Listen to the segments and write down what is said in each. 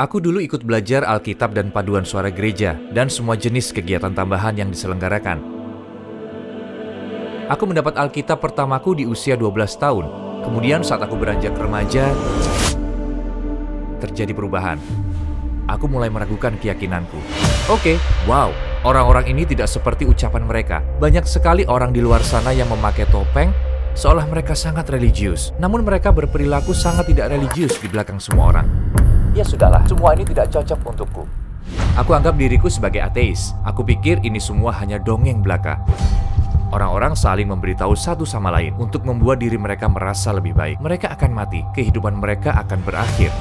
Aku dulu ikut belajar Alkitab dan paduan suara gereja, dan semua jenis kegiatan tambahan yang diselenggarakan. Aku mendapat Alkitab pertamaku di usia 12 tahun. Kemudian saat aku beranjak remaja, terjadi perubahan. Aku mulai meragukan keyakinanku. Wow, orang-orang ini tidak seperti ucapan mereka. Banyak sekali orang di luar sana yang memakai topeng, seolah mereka sangat religius. Namun mereka berperilaku sangat tidak religius di belakang semua orang. Ya sudahlah, semua ini tidak cocok untukku. Aku anggap diriku sebagai ateis. Aku pikir ini semua hanya dongeng belaka. Orang-orang saling memberitahu satu sama lain untuk membuat diri mereka merasa lebih baik. Mereka akan mati, kehidupan mereka akan berakhir.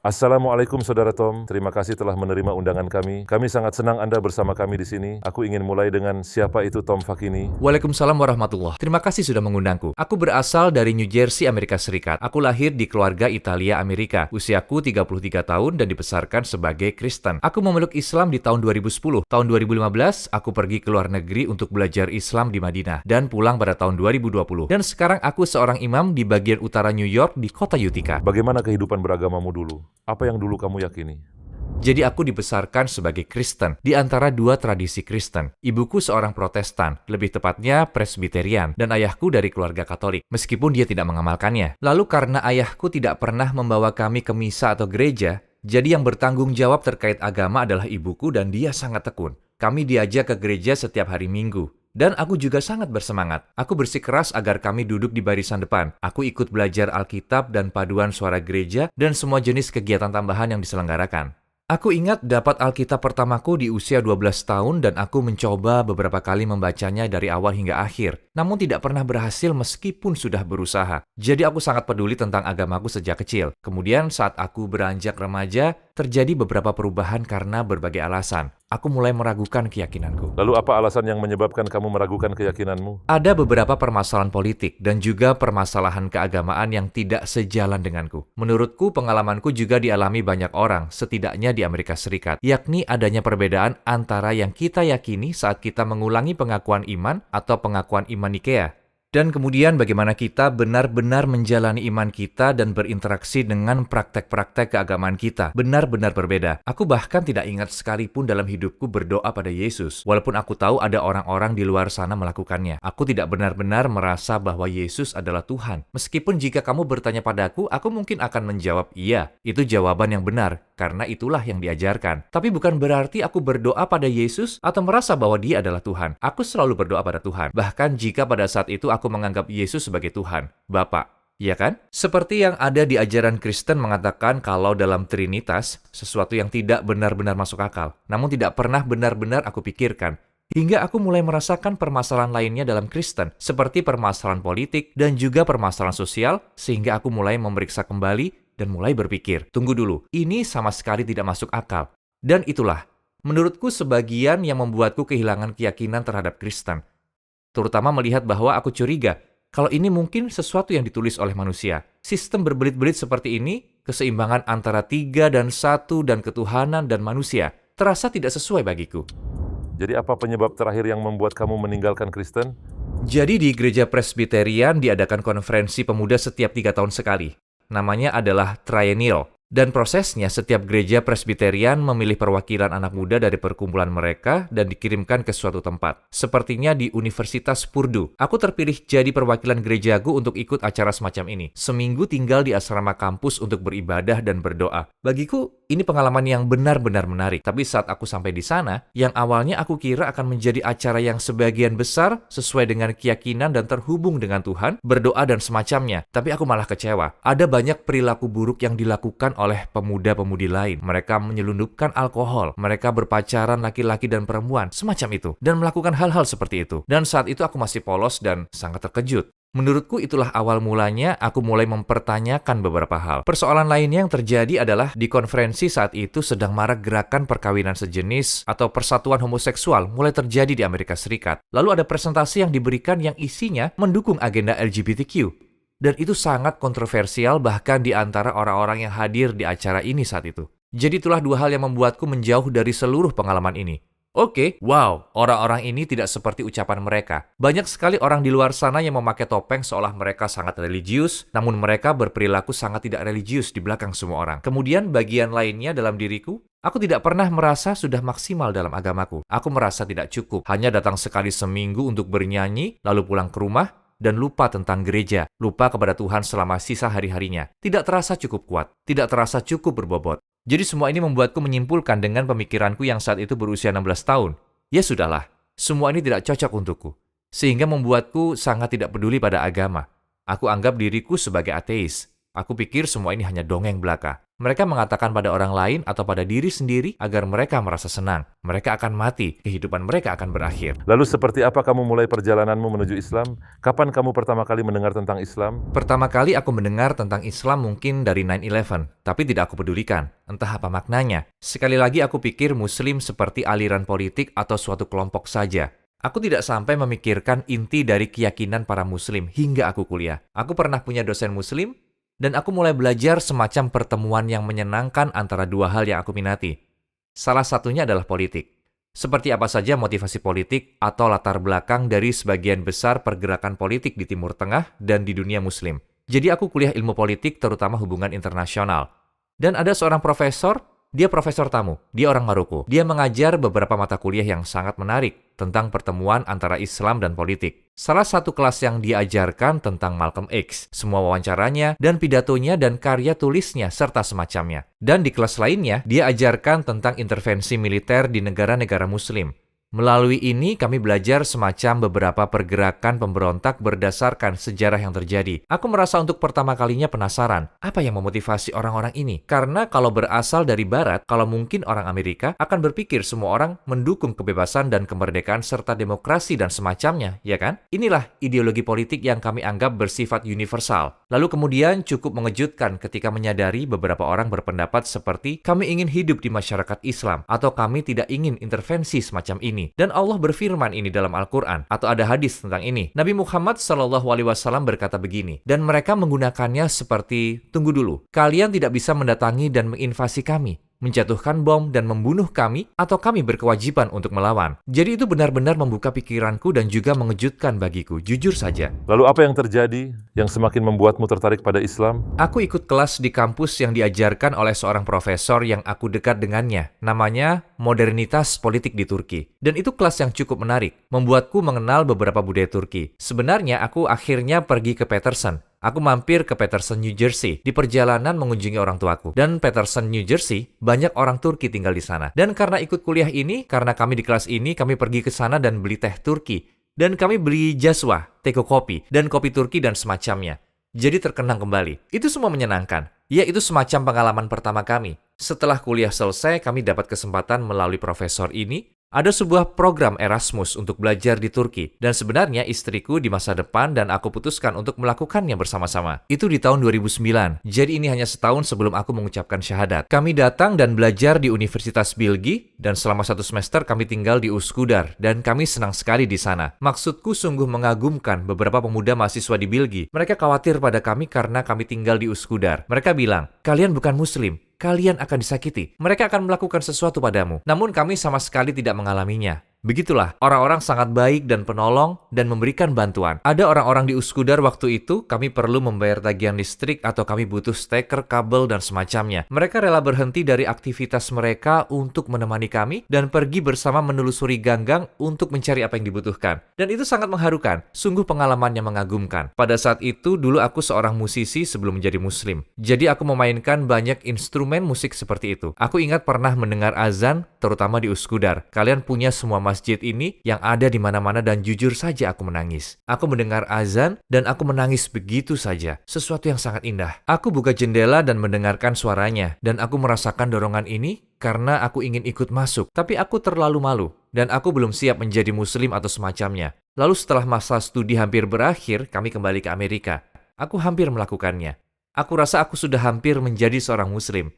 Assalamualaikum Saudara Tom, terima kasih telah menerima undangan kami. Kami sangat senang Anda bersama kami di sini. Aku ingin mulai dengan siapa itu Tom Fakini. Waalaikumsalam warahmatullah. Terima kasih sudah mengundangku. Aku berasal dari New Jersey, Amerika Serikat. Aku lahir di keluarga Italia, Amerika. Usiaku 33 tahun dan dibesarkan sebagai Kristen. Aku memeluk Islam di tahun 2010. Tahun 2015, aku pergi ke luar negeri untuk belajar Islam di Madinah dan pulang pada tahun 2020. Dan sekarang aku seorang imam di bagian utara New York di kota Utica. Bagaimana kehidupan beragamamu dulu? Apa yang dulu kamu yakini? Jadi aku dibesarkan sebagai Kristen di antara dua tradisi Kristen. Ibuku seorang Protestan, lebih tepatnya Presbiterian, dan ayahku dari keluarga Katolik, meskipun dia tidak mengamalkannya. Lalu karena ayahku tidak pernah membawa kami ke misa atau gereja, jadi yang bertanggung jawab terkait agama adalah ibuku dan dia sangat tekun. Kami diajak ke gereja setiap hari Minggu. Dan aku juga sangat bersemangat. Aku bersikeras agar kami duduk di barisan depan. Aku ikut belajar Alkitab dan paduan suara gereja dan semua jenis kegiatan tambahan yang diselenggarakan. Aku ingat dapat Alkitab pertamaku di usia 12 tahun dan aku mencoba beberapa kali membacanya dari awal hingga akhir. Namun tidak pernah berhasil meskipun sudah berusaha. Jadi aku sangat peduli tentang agamaku sejak kecil. Kemudian saat aku beranjak remaja, terjadi beberapa perubahan karena berbagai alasan. Aku mulai meragukan keyakinanku. Lalu apa alasan yang menyebabkan kamu meragukan keyakinanmu? Ada beberapa permasalahan politik dan juga permasalahan keagamaan yang tidak sejalan denganku. Menurutku, pengalamanku juga dialami banyak orang, setidaknya di Amerika Serikat, yakni adanya perbedaan antara yang kita yakini saat kita mengulangi pengakuan iman atau pengakuan iman Nikea. Dan kemudian bagaimana kita benar-benar menjalani iman kita dan berinteraksi dengan praktek-praktek keagamaan kita. Benar-benar berbeda. Aku bahkan tidak ingat sekalipun dalam hidupku berdoa pada Yesus. Walaupun aku tahu ada orang-orang di luar sana melakukannya. Aku tidak benar-benar merasa bahwa Yesus adalah Tuhan. Meskipun jika kamu bertanya padaku, aku mungkin akan menjawab iya. Itu jawaban yang benar, karena itulah yang diajarkan. Tapi bukan berarti aku berdoa pada Yesus atau merasa bahwa dia adalah Tuhan. Aku selalu berdoa pada Tuhan. Bahkan jika pada saat itu aku menganggap Yesus sebagai Tuhan, Bapa. Iya kan? Seperti yang ada di ajaran Kristen mengatakan kalau dalam Trinitas, sesuatu yang tidak benar-benar masuk akal, namun tidak pernah benar-benar aku pikirkan. Hingga aku mulai merasakan permasalahan lainnya dalam Kristen, seperti permasalahan politik dan juga permasalahan sosial, sehingga aku mulai memeriksa kembali dan mulai berpikir, tunggu dulu, ini sama sekali tidak masuk akal. Dan itulah, menurutku sebagian yang membuatku kehilangan keyakinan terhadap Kristen. Terutama melihat bahwa aku curiga, kalau ini mungkin sesuatu yang ditulis oleh manusia. Sistem berbelit-belit seperti ini, keseimbangan antara 3 dan 1 dan ketuhanan dan manusia, terasa tidak sesuai bagiku. Jadi apa penyebab terakhir yang membuat kamu meninggalkan Kristen? Jadi di gereja Presbiterian diadakan konferensi pemuda setiap 3 tahun sekali. Namanya adalah triennial. Dan prosesnya setiap gereja Presbiterian memilih perwakilan anak muda dari perkumpulan mereka dan dikirimkan ke suatu tempat. Sepertinya di Universitas Purdue. Aku terpilih jadi perwakilan gerejaku untuk ikut acara semacam ini. Seminggu tinggal di asrama kampus untuk beribadah dan berdoa. Bagiku, ini pengalaman yang benar-benar menarik. Tapi saat aku sampai di sana, yang awalnya aku kira akan menjadi acara yang sebagian besar sesuai dengan keyakinan dan terhubung dengan Tuhan, berdoa dan semacamnya. Tapi aku malah kecewa. Ada banyak perilaku buruk yang dilakukan oleh pemuda-pemudi lain. Mereka menyelundupkan alkohol, mereka berpacaran laki-laki dan perempuan, semacam itu, dan melakukan hal-hal seperti itu. Dan saat itu aku masih polos dan sangat terkejut. Menurutku itulah awal mulanya aku mulai mempertanyakan beberapa hal. Persoalan lainnya yang terjadi adalah di konferensi saat itu sedang marak gerakan perkawinan sejenis atau persatuan homoseksual mulai terjadi di Amerika Serikat. Lalu ada presentasi yang diberikan yang isinya mendukung agenda LGBTQ. Dan itu sangat kontroversial bahkan di antara orang-orang yang hadir di acara ini saat itu. Jadi itulah dua hal yang membuatku menjauh dari seluruh pengalaman ini. Oke, wow, orang-orang ini tidak seperti ucapan mereka. Banyak sekali orang di luar sana yang memakai topeng seolah mereka sangat religius, namun mereka berperilaku sangat tidak religius di belakang semua orang. Kemudian bagian lainnya dalam diriku, aku tidak pernah merasa sudah maksimal dalam agamaku. Aku merasa tidak cukup, hanya datang sekali seminggu untuk bernyanyi, lalu pulang ke rumah, dan lupa tentang gereja, lupa kepada Tuhan selama sisa hari-harinya. Tidak terasa cukup kuat, tidak terasa cukup berbobot. Jadi semua ini membuatku menyimpulkan dengan pemikiranku yang saat itu berusia 16 tahun. Ya sudahlah, semua ini tidak cocok untukku. Sehingga membuatku sangat tidak peduli pada agama. Aku anggap diriku sebagai ateis. Aku pikir semua ini hanya dongeng belaka. Mereka mengatakan pada orang lain atau pada diri sendiri agar mereka merasa senang. Mereka akan mati, kehidupan mereka akan berakhir. Lalu seperti apa kamu mulai perjalananmu menuju Islam? Kapan kamu pertama kali mendengar tentang Islam? Pertama kali aku mendengar tentang Islam mungkin dari 9/11, tapi tidak aku pedulikan. Entah apa maknanya. Sekali lagi aku pikir Muslim seperti aliran politik atau suatu kelompok saja. Aku tidak sampai memikirkan inti dari keyakinan para Muslim hingga aku kuliah. Aku pernah punya dosen Muslim, dan aku mulai belajar semacam pertemuan yang menyenangkan antara dua hal yang aku minati. Salah satunya adalah politik. Seperti apa saja motivasi politik atau latar belakang dari sebagian besar pergerakan politik di Timur Tengah dan di dunia Muslim. Jadi aku kuliah ilmu politik terutama hubungan internasional. Dan ada seorang profesor, dia profesor tamu, dia orang Maroko. Dia mengajar beberapa mata kuliah yang sangat menarik tentang pertemuan antara Islam dan politik. Salah satu kelas yang dia ajarkan tentang Malcolm X, semua wawancaranya dan pidatonya dan karya tulisnya serta semacamnya. Dan di kelas lainnya, dia ajarkan tentang intervensi militer di negara-negara Muslim. Melalui ini kami belajar semacam beberapa pergerakan pemberontak berdasarkan sejarah yang terjadi. Aku merasa untuk pertama kalinya penasaran, apa yang memotivasi orang-orang ini? Karena kalau berasal dari Barat, kalau mungkin orang Amerika akan berpikir semua orang mendukung kebebasan dan kemerdekaan serta demokrasi dan semacamnya, ya kan? Inilah ideologi politik yang kami anggap bersifat universal. Lalu kemudian cukup mengejutkan ketika menyadari beberapa orang berpendapat seperti kami ingin hidup di masyarakat Islam atau kami tidak ingin intervensi semacam ini. Dan Allah berfirman ini dalam Al-Quran, atau ada hadis tentang ini. Nabi Muhammad SAW berkata begini, dan mereka menggunakannya seperti, tunggu dulu, kalian tidak bisa mendatangi dan menginvasi kami, menjatuhkan bom dan membunuh kami, atau kami berkewajiban untuk melawan. Jadi itu benar-benar membuka pikiranku dan juga mengejutkan bagiku, jujur saja. Lalu apa yang terjadi yang semakin membuatmu tertarik pada Islam? Aku ikut kelas di kampus yang diajarkan oleh seorang profesor yang aku dekat dengannya. Namanya Modernitas Politik di Turki. Dan itu kelas yang cukup menarik, membuatku mengenal beberapa budaya Turki. Sebenarnya aku akhirnya pergi ke Peterson. Aku mampir ke Peterson, New Jersey, di perjalanan mengunjungi orang tuaku. Dan Peterson, New Jersey, banyak orang Turki tinggal di sana. Dan karena ikut kuliah ini, karena kami di kelas ini, kami pergi ke sana dan beli teh Turki. Dan kami beli jaswa, teko kopi, dan kopi Turki dan semacamnya. Jadi terkenang kembali. Itu semua menyenangkan. Ya, itu semacam pengalaman pertama kami. Setelah kuliah selesai, kami dapat kesempatan melalui profesor ini. Ada sebuah program Erasmus untuk belajar di Turki, dan sebenarnya istriku di masa depan dan aku putuskan untuk melakukannya bersama-sama. Itu di tahun 2009, jadi ini hanya setahun sebelum aku mengucapkan syahadat. Kami datang dan belajar di Universitas Bilgi, dan selama 1 semester kami tinggal di Üsküdar, dan kami senang sekali di sana. Maksudku sungguh mengagumkan beberapa pemuda mahasiswa di Bilgi. Mereka khawatir pada kami karena kami tinggal di Üsküdar. Mereka bilang, kalian bukan Muslim. Kalian akan disakiti. Mereka akan melakukan sesuatu padamu. Namun kami sama sekali tidak mengalaminya. Begitulah, orang-orang sangat baik dan penolong dan memberikan bantuan. Ada orang-orang di Üsküdar waktu itu, kami perlu membayar tagihan listrik atau kami butuh steker, kabel, dan semacamnya. Mereka rela berhenti dari aktivitas mereka untuk menemani kami dan pergi bersama menelusuri ganggang untuk mencari apa yang dibutuhkan. Dan itu sangat mengharukan, sungguh pengalaman yang mengagumkan. Pada saat itu, dulu aku seorang musisi sebelum menjadi muslim. Jadi aku memainkan banyak instrumen musik seperti itu. Aku ingat pernah mendengar azan, terutama di Üsküdar. Kalian punya semua masjid ini yang ada di mana-mana dan jujur saja aku menangis. Aku mendengar azan dan aku menangis begitu saja. Sesuatu yang sangat indah. Aku buka jendela dan mendengarkan suaranya dan aku merasakan dorongan ini karena aku ingin ikut masuk. Tapi aku terlalu malu dan aku belum siap menjadi muslim atau semacamnya. Lalu setelah masa studi hampir berakhir, kami kembali ke Amerika. Aku hampir melakukannya. Aku rasa aku sudah hampir menjadi seorang muslim.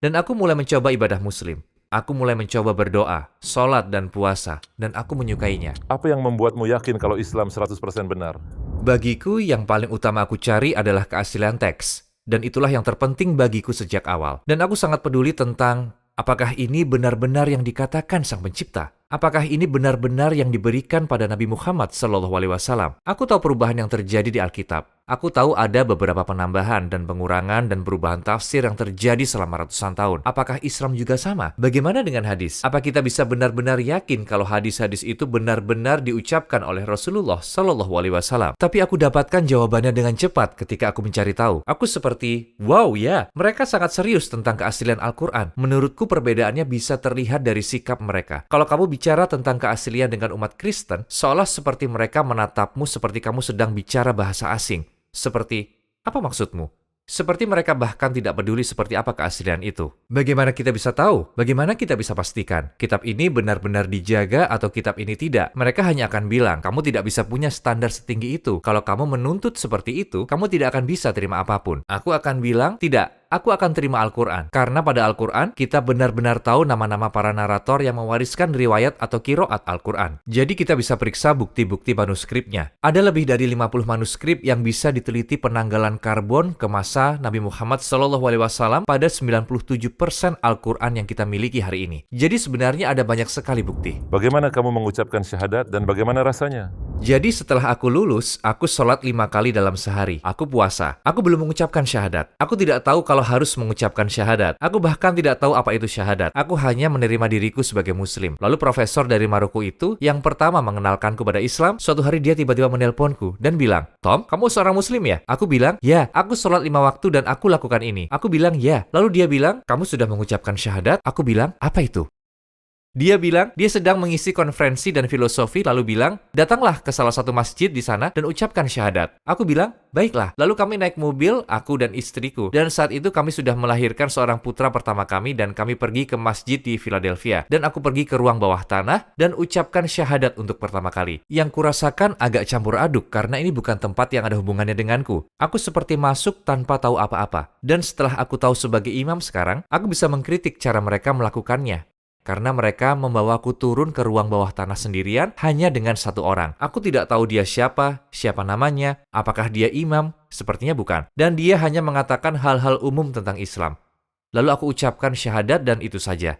Dan aku mulai mencoba ibadah muslim. Aku mulai mencoba berdoa, sholat, dan puasa, dan aku menyukainya. Apa yang membuatmu yakin kalau Islam 100% benar? Bagiku, yang paling utama aku cari adalah keaslian teks. Dan itulah yang terpenting bagiku sejak awal. Dan aku sangat peduli tentang apakah ini benar-benar yang dikatakan Sang Pencipta. Apakah ini benar-benar yang diberikan pada Nabi Muhammad SAW? Aku tahu perubahan yang terjadi di Alkitab. Aku tahu ada beberapa penambahan dan pengurangan dan perubahan tafsir yang terjadi selama ratusan tahun. Apakah Islam juga sama? Bagaimana dengan hadis? Apa kita bisa benar-benar yakin kalau hadis-hadis itu benar-benar diucapkan oleh Rasulullah SAW? Tapi aku dapatkan jawabannya dengan cepat ketika aku mencari tahu. Aku seperti, wow ya, mereka sangat serius tentang keaslian Al-Quran. Menurutku perbedaannya bisa terlihat dari sikap mereka. Kalau kamu bicara tentang keaslian dengan umat Kristen, seolah seperti mereka menatapmu seperti kamu sedang bicara bahasa asing. Seperti, apa maksudmu? Seperti mereka bahkan tidak peduli seperti apa keaslian itu. Bagaimana kita bisa tahu? Bagaimana kita bisa pastikan? Kitab ini benar-benar dijaga atau kitab ini tidak? Mereka hanya akan bilang, kamu tidak bisa punya standar setinggi itu. Kalau kamu menuntut seperti itu, kamu tidak akan bisa terima apapun. Aku akan bilang, tidak. Aku akan terima Al-Quran. Karena pada Al-Quran, kita benar-benar tahu nama-nama para narator yang mewariskan riwayat atau kiroat Al-Quran. Jadi kita bisa periksa bukti-bukti manuskripnya. Ada lebih dari 50 manuskrip yang bisa diteliti penanggalan karbon ke masa Nabi Muhammad SAW pada 97% Al-Quran yang kita miliki hari ini. Jadi sebenarnya ada banyak sekali bukti. Bagaimana kamu mengucapkan syahadat dan bagaimana rasanya? Jadi setelah aku lulus, aku sholat 5 kali dalam sehari. Aku puasa. Aku belum mengucapkan syahadat. Aku tidak tahu kalau harus mengucapkan syahadat. Aku bahkan tidak tahu apa itu syahadat. Aku hanya menerima diriku sebagai muslim. Lalu profesor dari Maroko itu, yang pertama mengenalkanku pada Islam, suatu hari dia tiba-tiba menelponku dan bilang, Tom, kamu seorang muslim ya? Aku bilang, ya, aku sholat 5 waktu dan aku lakukan ini. Aku bilang, ya. Lalu dia bilang, kamu sudah mengucapkan syahadat? Aku bilang, apa itu? Dia bilang, dia sedang mengisi konferensi dan filosofi, lalu bilang, datanglah ke salah satu masjid di sana dan ucapkan syahadat. Aku bilang, baiklah. Lalu kami naik mobil, aku dan istriku. Dan saat itu kami sudah melahirkan seorang putra pertama kami dan kami pergi ke masjid di Philadelphia. Dan aku pergi ke ruang bawah tanah dan ucapkan syahadat untuk pertama kali. Yang kurasakan agak campur aduk karena ini bukan tempat yang ada hubungannya denganku. Aku seperti masuk tanpa tahu apa-apa. Dan setelah aku tahu sebagai imam sekarang, aku bisa mengkritik cara mereka melakukannya. Karena mereka membawaku turun ke ruang bawah tanah sendirian hanya dengan satu orang. Aku tidak tahu dia siapa namanya, apakah dia imam, sepertinya bukan. Dan dia hanya mengatakan hal-hal umum tentang Islam. Lalu aku ucapkan syahadat dan itu saja.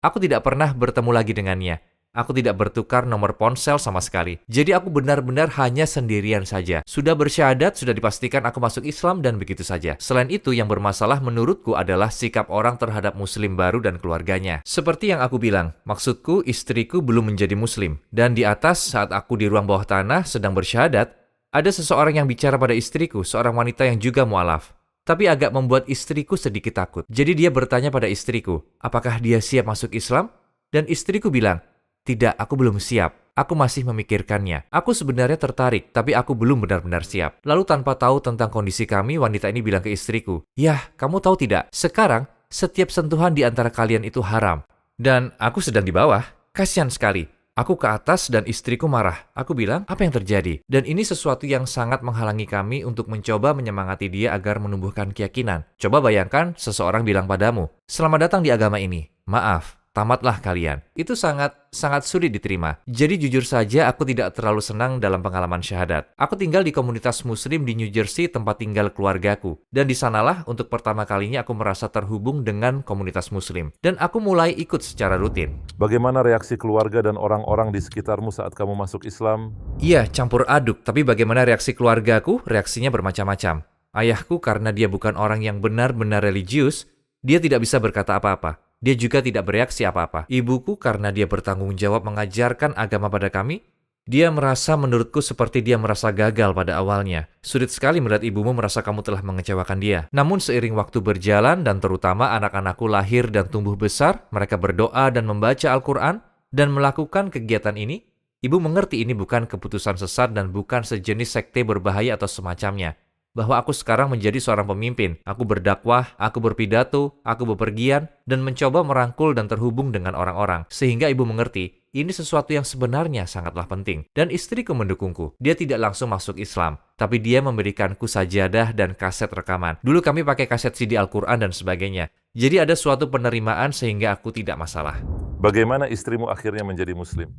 Aku tidak pernah bertemu lagi dengannya. Aku tidak bertukar nomor ponsel sama sekali. Jadi aku benar-benar hanya sendirian saja. Sudah bersyahadat, sudah dipastikan aku masuk Islam dan begitu saja. Selain itu, yang bermasalah menurutku adalah sikap orang terhadap muslim baru dan keluarganya. Seperti yang aku bilang, maksudku istriku belum menjadi muslim. Dan di atas saat aku di ruang bawah tanah sedang bersyahadat, ada seseorang yang bicara pada istriku, seorang wanita yang juga mu'alaf. Tapi agak membuat istriku sedikit takut. Jadi dia bertanya pada istriku, apakah dia siap masuk Islam? Dan istriku bilang, tidak, aku belum siap. Aku masih memikirkannya. Aku sebenarnya tertarik, tapi aku belum benar-benar siap. Lalu tanpa tahu tentang kondisi kami, wanita ini bilang ke istriku, yah, kamu tahu tidak, sekarang setiap sentuhan di antara kalian itu haram. Dan aku sedang di bawah. Kasihan sekali. Aku ke atas dan istriku marah. Aku bilang, apa yang terjadi? Dan ini sesuatu yang sangat menghalangi kami untuk mencoba menyemangati dia agar menumbuhkan keyakinan. Coba bayangkan seseorang bilang padamu, selamat datang di agama ini. Maaf. Tamatlah kalian. Itu sangat sulit diterima. Jadi jujur saja aku tidak terlalu senang dalam pengalaman syahadat. Aku tinggal di komunitas muslim di New Jersey, tempat tinggal keluargaku. Dan di sanalah untuk pertama kalinya aku merasa terhubung dengan komunitas muslim. Dan aku mulai ikut secara rutin. Bagaimana reaksi keluarga dan orang-orang di sekitarmu saat kamu masuk Islam? Iya, campur aduk. Tapi bagaimana reaksi keluargaku? Reaksinya bermacam-macam. Ayahku karena dia bukan orang yang benar-benar religius, dia tidak bisa berkata apa-apa. Dia juga tidak bereaksi apa-apa. Ibuku karena dia bertanggung jawab mengajarkan agama pada kami, dia merasa menurutku seperti dia merasa gagal pada awalnya. Sulit sekali melihat ibumu merasa kamu telah mengecewakan dia. Namun seiring waktu berjalan dan terutama anak-anakku lahir dan tumbuh besar, mereka berdoa dan membaca Al-Quran dan melakukan kegiatan ini, ibu mengerti ini bukan keputusan sesat dan bukan sejenis sekte berbahaya atau semacamnya. Bahwa aku sekarang menjadi seorang pemimpin. Aku berdakwah, aku berpidato, aku bepergian, dan mencoba merangkul dan terhubung dengan orang-orang. Sehingga ibu mengerti, ini sesuatu yang sebenarnya sangatlah penting. Dan istriku mendukungku. Dia tidak langsung masuk Islam, tapi dia memberikanku sajadah dan kaset rekaman. Dulu kami pakai kaset CD Al-Quran dan sebagainya. Jadi ada suatu penerimaan sehingga aku tidak masalah. Bagaimana istrimu akhirnya menjadi muslim?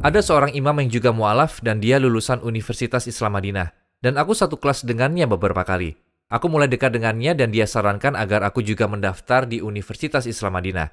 Ada seorang imam yang juga mu'alaf dan dia lulusan Universitas Islam Madinah. Dan aku satu kelas dengannya beberapa kali. Aku mulai dekat dengannya dan dia sarankan agar aku juga mendaftar di Universitas Islam Madinah.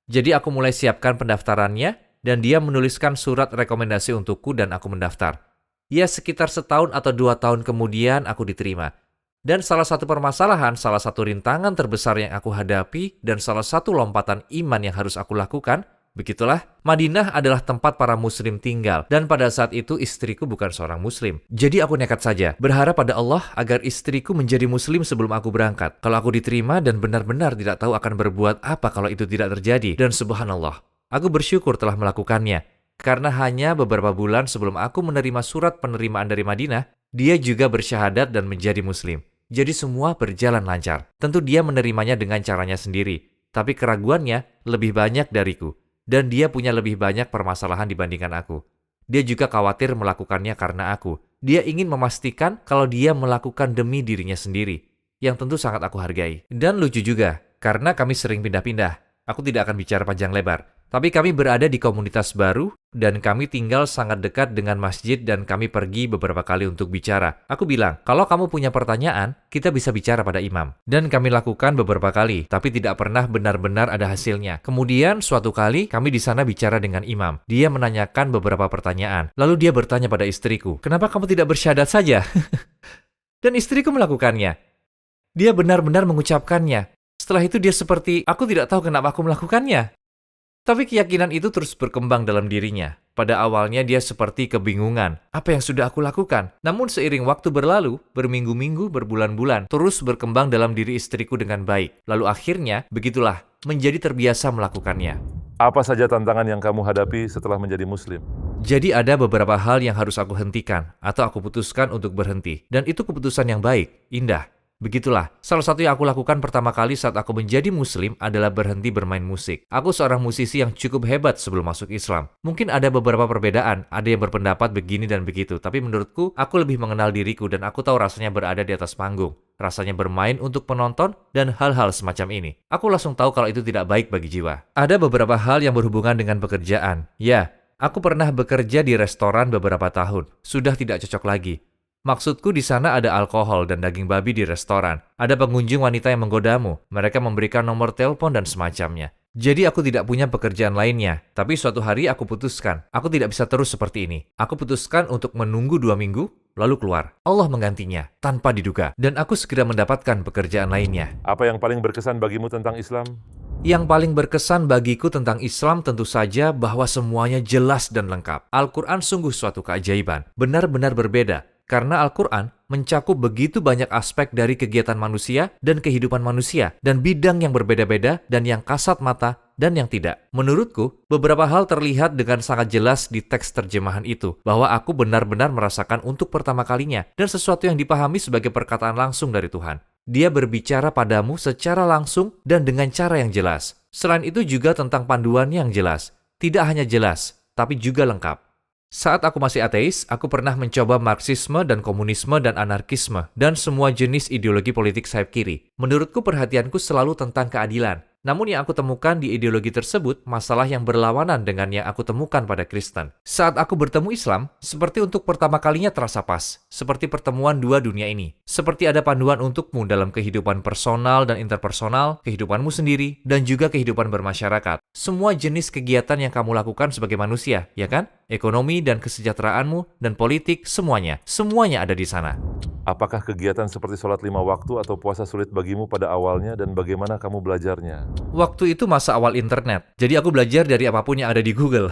Jadi aku mulai siapkan pendaftarannya dan dia menuliskan surat rekomendasi untukku dan aku mendaftar. Ya, sekitar setahun atau 2 tahun kemudian aku diterima. Dan salah satu permasalahan, salah satu rintangan terbesar yang aku hadapi, dan salah satu lompatan iman yang harus aku lakukan, begitulah, Madinah adalah tempat para muslim tinggal, dan pada saat itu istriku bukan seorang muslim. Jadi aku nekat saja, berharap pada Allah agar istriku menjadi muslim sebelum aku berangkat. Kalau aku diterima dan benar-benar tidak tahu akan berbuat apa kalau itu tidak terjadi, dan subhanallah, aku bersyukur telah melakukannya. Karena hanya beberapa bulan sebelum aku menerima surat penerimaan dari Madinah, dia juga bersyahadat dan menjadi muslim. Jadi semua berjalan lancar. Tentu dia menerimanya dengan caranya sendiri, tapi keraguannya lebih banyak dariku. Dan dia punya lebih banyak permasalahan dibandingkan aku. Dia juga khawatir melakukannya karena aku. Dia ingin memastikan kalau dia melakukan demi dirinya sendiri, yang tentu sangat aku hargai. Dan lucu juga, karena kami sering pindah-pindah. Aku tidak akan bicara panjang lebar. Tapi kami berada di komunitas baru, dan kami tinggal sangat dekat dengan masjid dan kami pergi beberapa kali untuk bicara. Aku bilang, kalau kamu punya pertanyaan, kita bisa bicara pada imam. Dan kami lakukan beberapa kali, tapi tidak pernah benar-benar ada hasilnya. Kemudian, suatu kali, kami di sana bicara dengan imam. Dia menanyakan beberapa pertanyaan. Lalu dia bertanya pada istriku, kenapa kamu tidak bersyahadat saja? Dan istriku melakukannya. Dia benar-benar mengucapkannya. Setelah itu dia seperti, aku tidak tahu kenapa aku melakukannya. Tapi keyakinan itu terus berkembang dalam dirinya. Pada awalnya dia seperti kebingungan, apa yang sudah aku lakukan? Namun seiring waktu berlalu, berminggu-minggu, berbulan-bulan, terus berkembang dalam diri istriku dengan baik. Lalu akhirnya, begitulah, menjadi terbiasa melakukannya. Apa saja tantangan yang kamu hadapi setelah menjadi muslim? Jadi ada beberapa hal yang harus aku hentikan, atau aku putuskan untuk berhenti. Dan itu keputusan yang baik, indah. Begitulah, salah satu yang aku lakukan pertama kali saat aku menjadi muslim adalah berhenti bermain musik. Aku seorang musisi yang cukup hebat sebelum masuk Islam. Mungkin ada beberapa perbedaan, ada yang berpendapat begini dan begitu, tapi menurutku, aku lebih mengenal diriku dan aku tahu rasanya berada di atas panggung. Rasanya bermain untuk penonton dan hal-hal semacam ini. Aku langsung tahu kalau itu tidak baik bagi jiwa. Ada beberapa hal yang berhubungan dengan pekerjaan. Ya, aku pernah bekerja di restoran beberapa tahun. Sudah tidak cocok lagi. Maksudku di sana ada alkohol dan daging babi di restoran. Ada pengunjung wanita yang menggodamu. Mereka memberikan nomor telepon dan semacamnya. Jadi aku tidak punya pekerjaan lainnya. Tapi suatu hari aku putuskan, aku tidak bisa terus seperti ini. Aku putuskan untuk menunggu 2 minggu, lalu keluar. Allah menggantinya, tanpa diduga. Dan aku segera mendapatkan pekerjaan lainnya. Apa yang paling berkesan bagimu tentang Islam? Yang paling berkesan bagiku tentang Islam tentu saja bahwa semuanya jelas dan lengkap. Al-Quran sungguh suatu keajaiban. Benar-benar berbeda. Karena Al-Quran mencakup begitu banyak aspek dari kegiatan manusia dan kehidupan manusia, dan bidang yang berbeda-beda dan yang kasat mata dan yang tidak. Menurutku, beberapa hal terlihat dengan sangat jelas di teks terjemahan itu, bahwa aku benar-benar merasakan untuk pertama kalinya, dan sesuatu yang dipahami sebagai perkataan langsung dari Tuhan. Dia berbicara padamu secara langsung dan dengan cara yang jelas. Selain itu juga tentang panduannya yang jelas. Tidak hanya jelas, tapi juga lengkap. Saat aku masih ateis, aku pernah mencoba Marxisme dan komunisme dan anarkisme dan semua jenis ideologi politik sayap kiri. Menurutku perhatianku selalu tentang keadilan. Namun yang aku temukan di ideologi tersebut masalah yang berlawanan dengan yang aku temukan pada Kristen. Saat aku bertemu Islam, seperti untuk pertama kalinya terasa pas, seperti pertemuan dua dunia ini. Seperti ada panduan untukmu dalam kehidupan personal dan interpersonal, kehidupanmu sendiri, dan juga kehidupan bermasyarakat. Semua jenis kegiatan yang kamu lakukan sebagai manusia, ya kan? Ekonomi dan kesejahteraanmu dan politik, semuanya ada di sana. Apakah kegiatan seperti sholat 5 waktu atau puasa sulit bagimu pada awalnya dan bagaimana kamu belajarnya? Waktu itu masa awal internet, jadi aku belajar dari apapun yang ada di Google.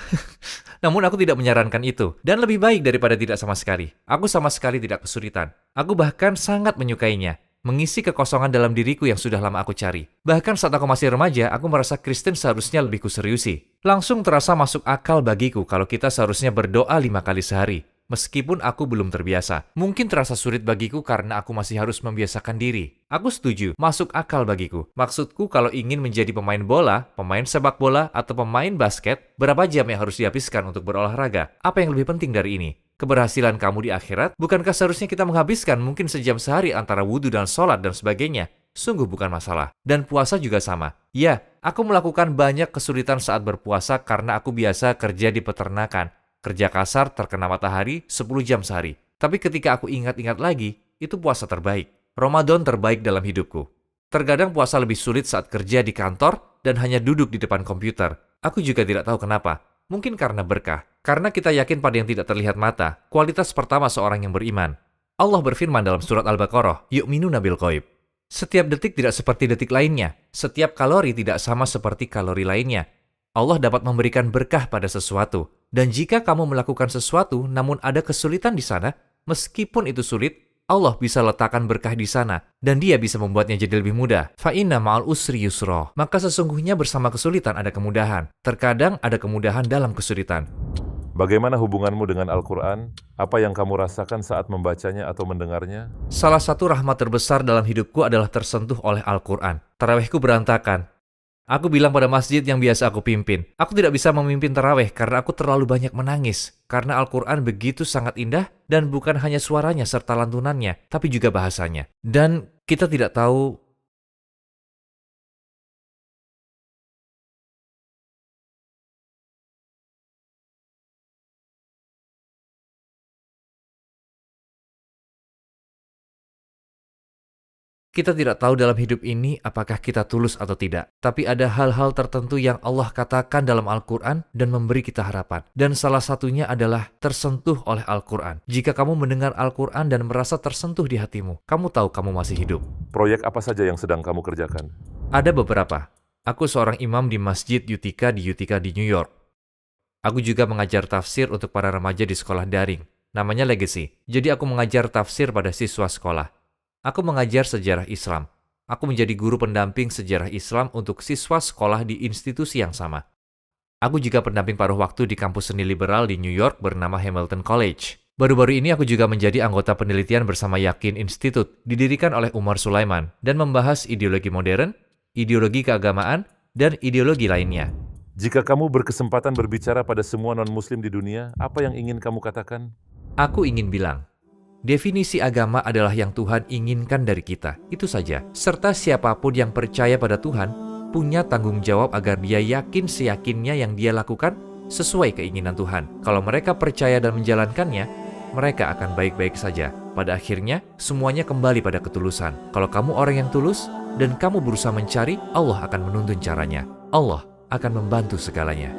Namun aku tidak menyarankan itu, dan lebih baik daripada tidak sama sekali. Aku sama sekali tidak kesulitan. Aku bahkan sangat menyukainya, mengisi kekosongan dalam diriku yang sudah lama aku cari. Bahkan saat aku masih remaja, aku merasa Kristen seharusnya lebih kuseriusi. Langsung terasa masuk akal bagiku kalau kita seharusnya berdoa 5 kali sehari. Meskipun aku belum terbiasa, mungkin terasa sulit bagiku karena aku masih harus membiasakan diri. Aku setuju, masuk akal bagiku. Maksudku kalau ingin menjadi pemain bola, pemain sepak bola, atau pemain basket, berapa jam yang harus dihabiskan untuk berolahraga? Apa yang lebih penting dari ini? Keberhasilan kamu di akhirat? Bukankah seharusnya kita menghabiskan mungkin sejam sehari antara wudhu dan sholat dan sebagainya? Sungguh bukan masalah. Dan puasa juga sama. Ya, aku melakukan banyak kesulitan saat berpuasa karena aku biasa kerja di peternakan. Kerja kasar terkena matahari 10 jam sehari. Tapi ketika aku ingat-ingat lagi, itu puasa terbaik. Ramadan terbaik dalam hidupku. Terkadang puasa lebih sulit saat kerja di kantor dan hanya duduk di depan komputer. Aku juga tidak tahu kenapa. Mungkin karena berkah. Karena kita yakin pada yang tidak terlihat mata, kualitas pertama seorang yang beriman. Allah berfirman dalam surat Al-Baqarah, yu'minuna bil ghaib. Setiap detik tidak seperti detik lainnya. Setiap kalori tidak sama seperti kalori lainnya. Allah dapat memberikan berkah pada sesuatu. Dan jika kamu melakukan sesuatu namun ada kesulitan di sana, meskipun itu sulit, Allah bisa letakkan berkah di sana dan Dia bisa membuatnya jadi lebih mudah. Fa inna ma'al usri yusra. Maka sesungguhnya bersama kesulitan ada kemudahan. Terkadang ada kemudahan dalam kesulitan. Bagaimana hubunganmu dengan Al-Quran? Apa yang kamu rasakan saat membacanya atau mendengarnya? Salah satu rahmat terbesar dalam hidupku adalah tersentuh oleh Al-Quran. Tarawihku berantakan. Aku bilang pada masjid yang biasa aku pimpin, aku tidak bisa memimpin tarawih karena aku terlalu banyak menangis. Karena Al-Quran begitu sangat indah dan bukan hanya suaranya serta lantunannya, tapi juga bahasanya. Dan kita tidak tahu dalam hidup ini apakah kita tulus atau tidak. Tapi ada hal-hal tertentu yang Allah katakan dalam Al-Quran dan memberi kita harapan. Dan salah satunya adalah tersentuh oleh Al-Quran. Jika kamu mendengar Al-Quran dan merasa tersentuh di hatimu, kamu tahu kamu masih hidup. Proyek apa saja yang sedang kamu kerjakan? Ada beberapa. Aku seorang imam di Masjid Utica di New York. Aku juga mengajar tafsir untuk para remaja di sekolah daring. Namanya Legacy. Jadi aku mengajar tafsir pada siswa sekolah. Aku mengajar sejarah Islam. Aku menjadi guru pendamping sejarah Islam untuk siswa sekolah di institusi yang sama. Aku juga pendamping paruh waktu di kampus seni liberal di New York bernama Hamilton College. Baru-baru ini aku juga menjadi anggota penelitian bersama Yakin Institute, didirikan oleh Umar Sulaiman, dan membahas ideologi modern, ideologi keagamaan, dan ideologi lainnya. Jika kamu berkesempatan berbicara pada semua non-muslim di dunia, apa yang ingin kamu katakan? Aku ingin bilang, definisi agama adalah yang Tuhan inginkan dari kita, itu saja. Serta siapapun yang percaya pada Tuhan, punya tanggung jawab agar dia yakin seyakinnya yang dia lakukan sesuai keinginan Tuhan. Kalau mereka percaya dan menjalankannya, mereka akan baik-baik saja. Pada akhirnya, semuanya kembali pada ketulusan. Kalau kamu orang yang tulus, dan kamu berusaha mencari, Allah akan menuntun caranya. Allah akan membantu segalanya.